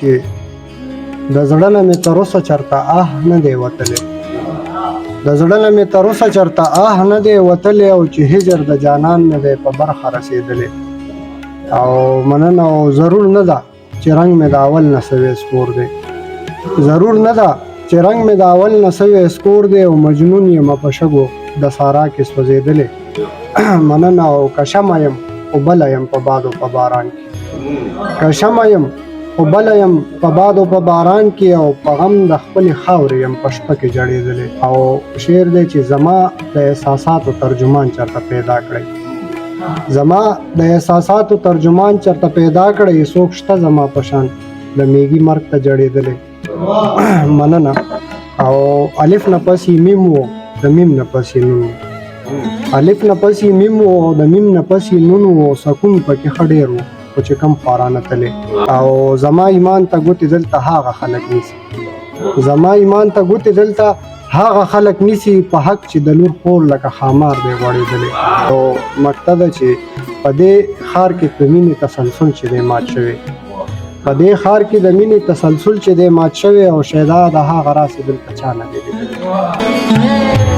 چې د زړه نه مې تر اوسه چېرته نه دی وتلی، د زړه نه مې تر اوسه چېرته نه دی وتلی او چې هجر د جانان مې دی په برخه رسېدلی. او مننه او ضرور نه ده چې رنګ مې د اول نه سوی سپور دی، ضرور نه ده چې رنګ مې د اول نه سوی سکور دی او مجنون یم په شګو د سارا کې سوځېدلی. مننه او که شمه یم خو بله یم په باد او په باران کې، که شمه یم خو بله یم په باد او په باران کې، او په غم د خپلې خاورې یم په شپه کې جړېدلی. او شعر دی چې زما د احساساتو ترجمان چېرته پیدا کړی، زما د احساساتو ترجمان چېرته پیدا کړی، څوک شته زما په شان د میږي مرګ ته جړېدلی. مننه. او الف نه پسې میم و د میم نه پسې نون و، الف نه پسې میم و او د میم نه پسې نون و، سکون پکې ښه ډېر و خو چې کم خوارانه تللی. او زما ایمان ته ګوتې دلته هغه خلک نیسي، زما ایمان ته ګوتې دلته هغه خلک نیسي په حق چې د لور خور لکه خامار دی غوړېدلی. او مقطع ده چې په دې ښار کې په مینې تسلسل چې دی مات شوی، په دې ښار کې د مینې تسلسل چې دی مات شوی، او شیدا د هغه راسې دلته چا نه دی لیدلی.